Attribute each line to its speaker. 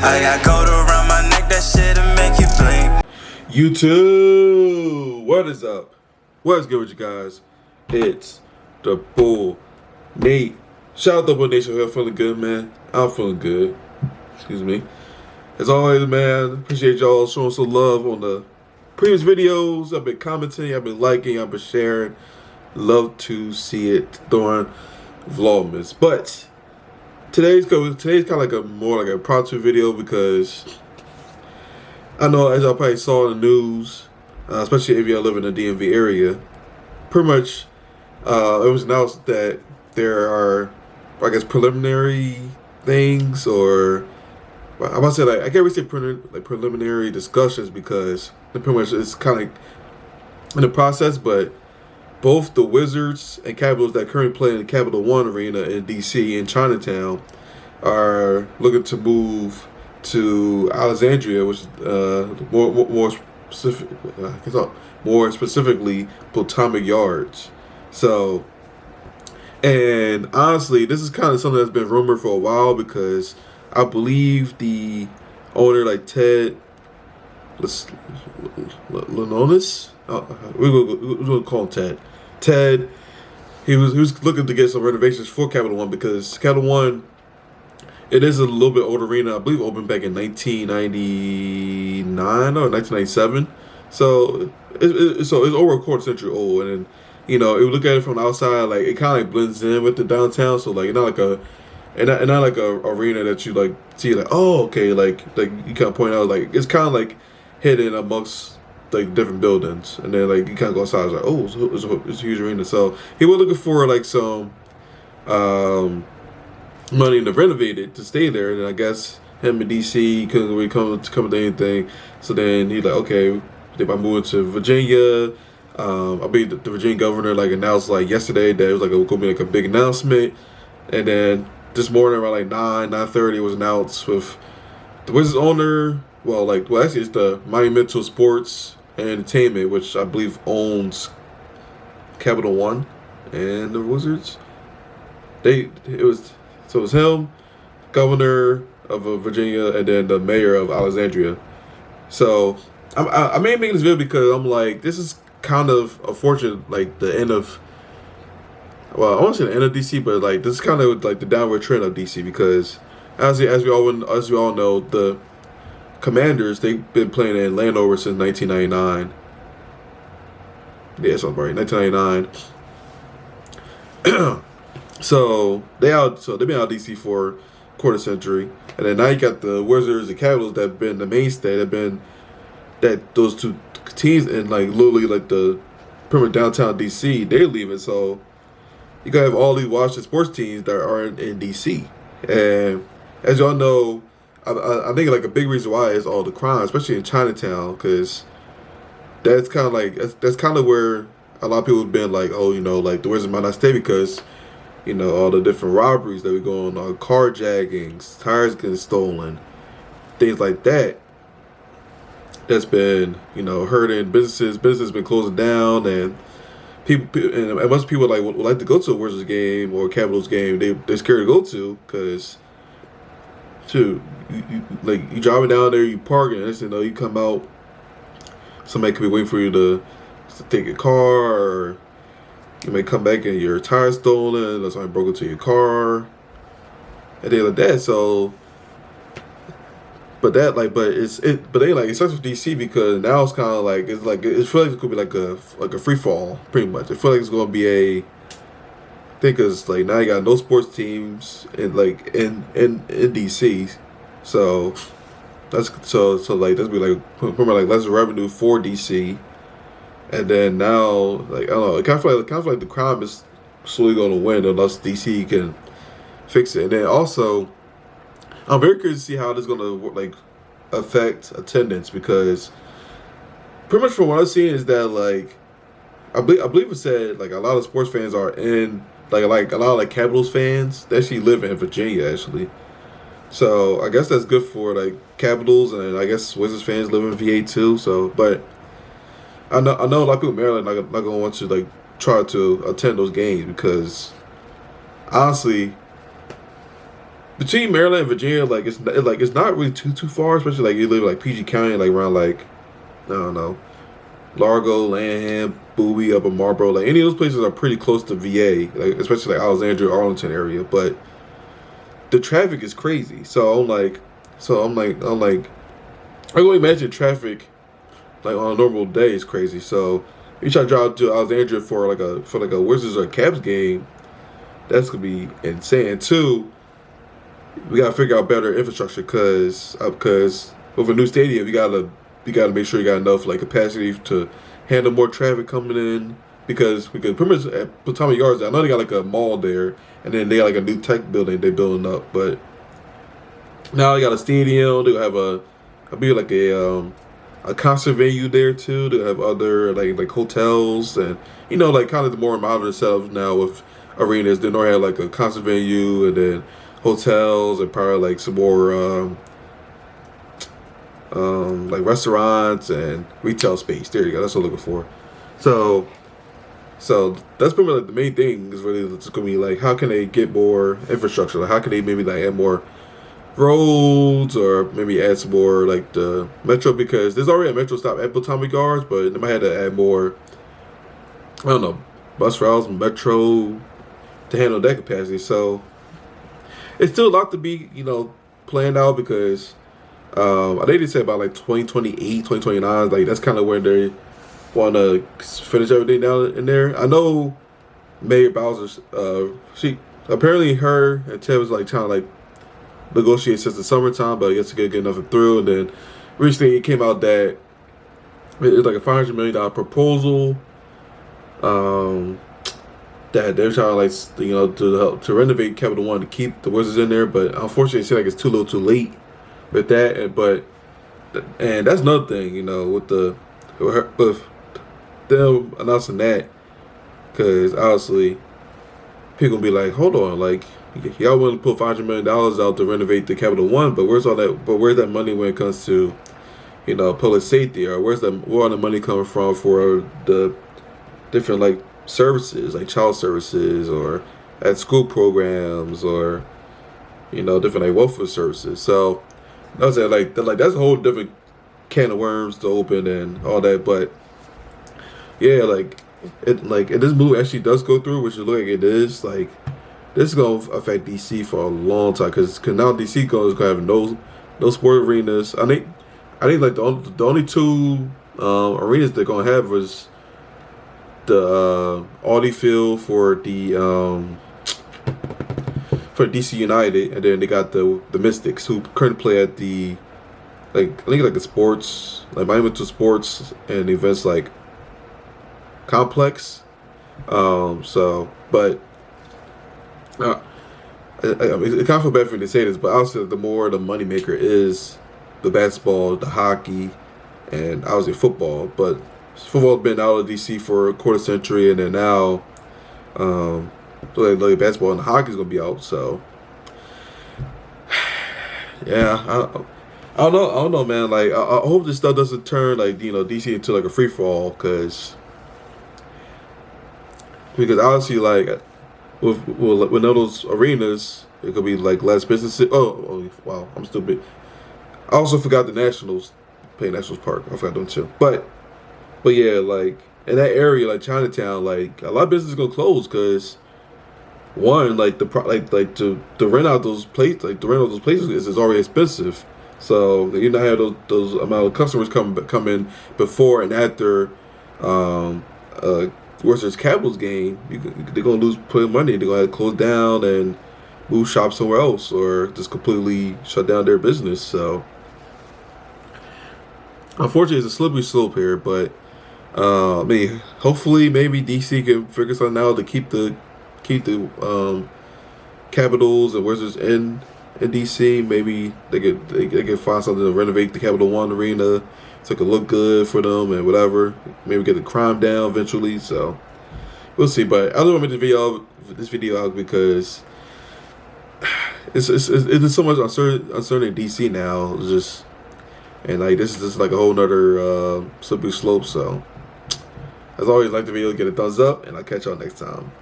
Speaker 1: I got gold around my neck, that shit'll make you blink.
Speaker 2: YouTube, what is up? What's good with you guys? It's the Boul Nate. Shout out to Boul Nation. We're feeling good, man. I'm feeling good. Excuse me. As always, man, appreciate y'all showing some love on the previous videos. I've been commenting, I've been liking, I've been sharing. Love to see it during Vlogmas. But today's kind of like a more like a impromptu video because I know, as y'all probably saw in the news, especially if y'all live in the DMV area, pretty much it was announced that there are, I guess, preliminary things, or I'm about to say, like, I can't really say preliminary discussions because pretty much it's kind of in the process, but both the Wizards and Capitals that currently play in the Capital One Arena in DC in Chinatown are looking to move to Alexandria, which is more specifically Potomac Yards. So, and honestly, this is kind of something that's been rumored for a while because I believe the owner, like Ted Lenonis, we're gonna call him Ted. Ted, he was looking to get some renovations for Capital One because Capital One, it is a little bit older arena. I believe it opened back in 1999 or 1997. So it's over a quarter century old, and you know, if you look at it from the outside, like it kind of like blends in with the downtown. So like, not like a arena that you like see like, oh, okay, like you kind of point out, like it's kind of like hidden amongst like different buildings, and then like you kind of go outside, it's like, oh, it's a huge arena. So he was looking for like some money to renovate it to stay there, and I guess him and DC couldn't really come to anything. So then he like, okay, they might move to Virginia. I believe the Virginia governor like announced like yesterday that it was like gonna be like a big announcement, and then this morning around like 9:30 it was announced with the Wizards owner. Well, actually it's the Monumental Sports and Entertainment, which I believe owns Capital One and the Wizards. So it was him, governor of Virginia, and then the mayor of Alexandria. So I made make this video because I'm like, this is kind of unfortunate, like the end of, well, I won't say the end of DC, but like this is kind of like the downward trend of DC because as we all know, the Commanders, they've been playing in Landover since 1999. Yeah, something right, 1999. So they've been out of DC for a quarter century, and then now you got the Wizards and Capitals that have been the mainstay. Those two teams in like literally like the pretty much downtown DC, they're leaving. So you gotta have all these Washington sports teams that are in DC, and as y'all know, I think like a big reason why is all the crime, especially in Chinatown, because that's kind of like that's kind of where a lot of people have been like, oh, you know, like the Wizards might not stay because, you know, all the different robberies that we go on, carjackings, tires getting stolen, things like that. That's been, you know, hurting businesses. Business been closing down, and and most people like would like to go to a Wizards game or a Capitals game. They're scared to go to because, you driving down there, you park, and you know, you come out, somebody could be waiting for you to take your car, or you may come back and your tire stolen, or somebody broke into your car, and things like that. So, but they it sucks with DC because now it's kind of like it feels like it could be like a free fall pretty much. I feel like it's gonna be I think it's like now you got no sports teams in DC, so that's be like pretty much like less revenue for DC. And then now, like, I don't know, it kind of feel like the crime is slowly going to win unless DC can fix it. And then also, I'm very curious to see how this is going to like affect attendance, because pretty much from what I've seen is that like I believe it said like a lot of sports fans are in like a lot of like Capitals fans they actually live in Virginia actually. So I guess that's good for like Capitals, and I guess Wizards fans live in VA too. So, but I know a lot of people in Maryland not gonna want to like try to attend those games because honestly, between Maryland and Virginia, it's not really too far, especially like you live like PG County, like around like I don't know, Largo, Lanham, Bowie, up in Marlboro. Like any of those places are pretty close to VA, like especially like Alexandria, Arlington area. But the traffic is crazy. I can only imagine traffic like on a normal day is crazy. So if you try to drive to Alexandria for like a Wizards or a Caps game, that's gonna be insane. And two, we gotta figure out better infrastructure because with a new stadium, you gotta make sure you got enough like capacity to handle more traffic coming in because pretty much at Potomac Yards, I know they got like a mall there, and then they got like a new tech building they building up, but now they got a stadium. They have a concert venue there too. They have other like hotels and like kind of the more modern setups now with arenas. They normally have like a concert venue and then hotels and probably like some more like restaurants and retail space. There you go. That's what I'm looking for. So that's probably like the main thing is really just gonna be like how can they get more infrastructure? Like how can they maybe like add more roads or maybe add some more like the metro because there's already a metro stop at Potomac Yards, but they might have to add more. I don't know, bus routes, metro to handle that capacity. So it's still a lot to be planned out because I think they said about like 2028, 2029. Like that's kind of where they want to finish everything down in there. I know Mayor Bowser, she apparently her and Ted was like trying to like negotiate since the summertime, but I guess to get nothing through. And then recently it came out that it's like a $500 million proposal that they're trying to like to help to renovate Capital One to keep the Wizards in there, but unfortunately it seems like it's too little, too late with that. And that's another thing, with them announcing that, because obviously people gonna be like, hold on, like y'all willing to put $500 million out to renovate the Capital One, but where's that money when it comes to public safety, or where all the money coming from for the different like services like child services or at school programs or different like welfare services. So I was saying like that's a whole different can of worms to open and all that. But yeah, if this move actually does go through, which it look like it is, like this is gonna affect DC for a long time because now DC is gonna have no sport arenas. I think like the only two arenas they're gonna have was the Audi Field for DC United, and then they got the Mystics who currently play at the I think like the sports Monumental Sports and events like complex. But I kind of feel bad for me to say this, but obviously the more the moneymaker is the basketball, the hockey, and obviously football. But football's been out of DC for a quarter century, and then now like basketball and hockey's gonna be out. So yeah, I don't know, man. Like I hope this stuff doesn't turn like DC into like a free for all, because obviously like with all those arenas, it could be like less businesses. Oh wow, I'm stupid. I also forgot the Nationals play Nationals Park. I forgot them too. But yeah, like in that area, like Chinatown, like a lot of businesses gonna close because one, like to rent out those places, is already expensive. So you not have those amount of customers come in before and after Wizards Capitals game. They're gonna lose plenty of money. They're gonna have to close down and move shop somewhere else, or just completely shut down their business. So unfortunately, it's a slippery slope here. But I mean, hopefully, maybe DC can figure something out to keep the Capitals and Wizards in DC. Maybe they could find something to renovate the Capital One arena so it could look good for them and whatever. Maybe get the crime down eventually. So we'll see. But I don't want to make this video out because it's so much uncertainty in DC now. It's just, and like this is just like a whole nother slippery slope. So as always, like the video, get a thumbs up, and I'll catch y'all next time.